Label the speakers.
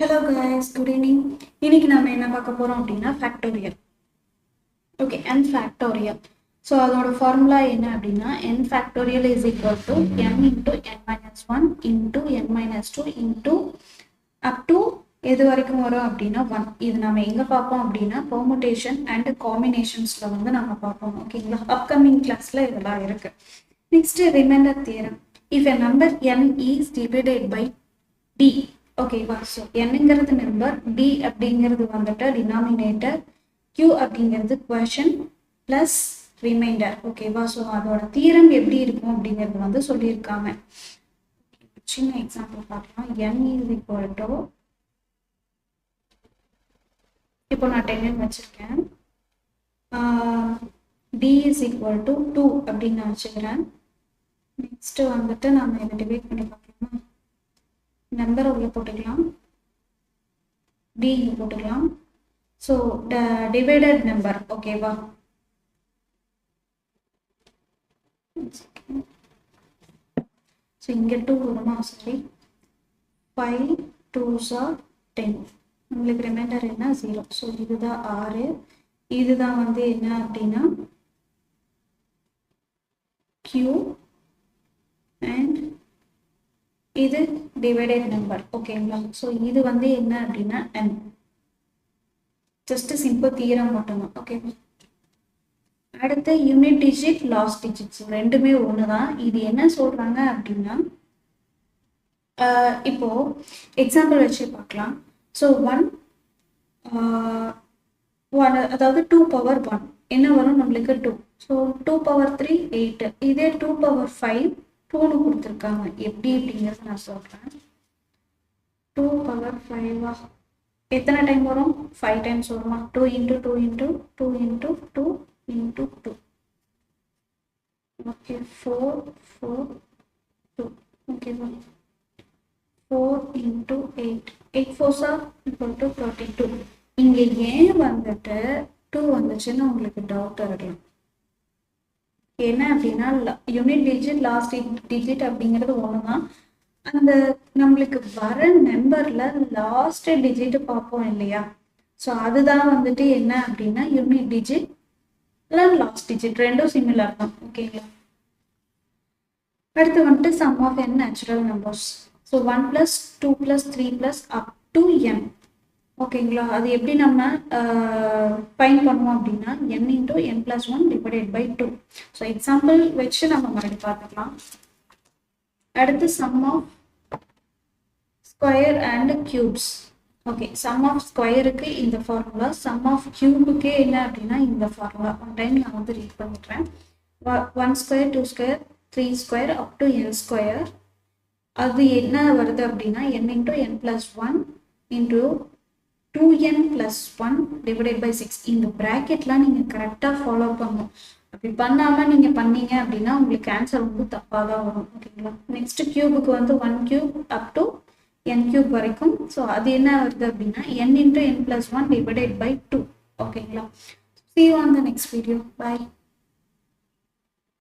Speaker 1: Hello guys, good evening. இன்னைக்கு நாம என்ன பார்க்க போறோம் அப்படின்னா factorial. Okay, n factorial. So அதோட ஃபார்முலா என்ன அப்படின்னா n factorial is equal to m into n minus one into n minus two into up to எது வரைக்கும் வரும் அப்படின்னா 1. இது நம்ம எங்க பார்ப்போம் அப்படின்னா பெர்முடேஷன் அண்ட் காம்பினேஷன்ஸ்ல வந்து நம்ம பார்ப்போம். ஓகேங்களா, அப்கமிங் கிளாஸ்ல இதெல்லாம் இருக்கு. Next remainder theorem. If a number n is divided by d, ஓகேவா, ஸோ என்னங்கிறது நம்பர், டி அப்படிங்கிறது வந்துட்டு டினாமினேட்டர், கியூ அப்படிங்கிறது குவேஷன் பிளஸ் ரிமைண்டர். ஓகேவா, ஸோ அதோட தீரம் எப்படி இருக்கும் அப்படிங்கிறது வந்து சொல்லியிருக்காங்க. சின்ன எக்ஸாம்பிள் பார்க்கலாம். n இஸ் ஈக்குவல் டு, இப்போ நான் 10 வச்சிருக்கேன், d இஸ் ஈக்குவல் டு 2 அப்படின்னு நான் வச்சுக்கிறேன். நெக்ஸ்ட் வந்துட்டு நம்ம இதை டிவைட் பண்ணி பார்க்கலாமா, நம்பரை உள்ள போட்டுக்கலாம், டி இங்கே போட்டுக்கலாம். So divided number. ஓகேவா, ஸோ இங்கே 2 வருமா, சாரி 5 2s are 10. உங்களுக்கு ரிமைண்டர் என்ன 0. ஸோ இதுதான் 6, இதுதான் வந்து என்ன அப்படின்னா Q அண்ட் இது டிவைடட் நம்பர். ஓகேங்களா, ஸோ இது வந்து என்ன அப்படின்னா n. ஜஸ்ட் சிம்பிள் தீரம் மட்டும்தான். ஓகேவா, அடுத்து யூனிட் டிஜிட் லாஸ்ட் டிஜிட்ஸ் ரெண்டுமே ஒன்று தான். இது என்ன சொல்றாங்க அப்படின்னா, இப்போ எக்ஸாம்பிள் வச்சு பார்க்கலாம். ஸோ 1 அதாவது 2 பவர் 1 என்ன வரும் நம்மளுக்கு 2. So 2 power 3 8. இதே 2 பவர் 5 2னு கொடுத்துருக்காங்க. எப்படி அப்படிங்கிறது நான் சொல்கிறேன். 2 பவர் 5 எத்தனை டைம் வரும், 5 டைம்ஸ் வருமா. 2 into 2 into 2 into 2 into 2. Okay, 4 4 2. ஓகேவா, 4 into 8 8 4s are equal to 32. இங்கே ஏன் வந்துட்டு 2 வந்துச்சுன்னு உங்களுக்கு டவுட் இருக்கலாம். என்ன அப்படின்னா யூனிட் டிஜிட் லாஸ்ட் டிஜிட் அப்படிங்கிறது ஒன்று தான். அந்த நம்மளுக்கு வர நம்பர்ல லாஸ்ட் டிஜிட் பார்ப்போம் இல்லையா, ஸோ அதுதான் வந்துட்டு என்ன அப்படின்னா யூனிட் டிஜிட் லாஸ்ட் டிஜிட் ரெண்டும் சிமிலர் தான். ஓகேங்களா, அடுத்து வந்துட்டு sum of n natural numbers. So 1 + 2 + 3 + up to n. ஓகேங்களா, அது எப்படி நம்ம ஃபைண்ட் பண்ணுவோம் அப்படின்னா n into n + 1 divided by 2. So example வச்சு நம்ம மறுபடியும் பார்த்துக்கலாம். அடுத்து sum of square and cubes. Okay, sum of ஸ்கொயருக்கு இந்த ஃபார்முலா, சம் ஆஃப் கியூபுக்கே என்ன அப்படின்னா இந்த ஃபார்முலா. ஒன் டைம் நான் வந்து ரீட் பண்ணிடுறேன். 1 square 2 square 3 square up to n square. அது என்ன வருது அப்படின்னா n into n + 1 into 2n + 1 divided by 6. இந்த ப்ராக்கெட்லாம் நீங்கள் கரெக்டாக ஃபாலோ பண்ணணும். அப்படி பண்ணாமல் நீங்கள் பண்ணீங்க அப்படின்னா உங்களுக்கு ஆன்சர் வந்து தப்பாக தான் வரும். ஓகேங்களா, நெக்ஸ்ட் கியூபுக்கு வந்து 1 cube up to n cube வரைக்கும். ஸோ அது என்ன வருது அப்படின்னா n into n + 1 divided by 2. ஓகேங்களா, see you on the next video. Bye.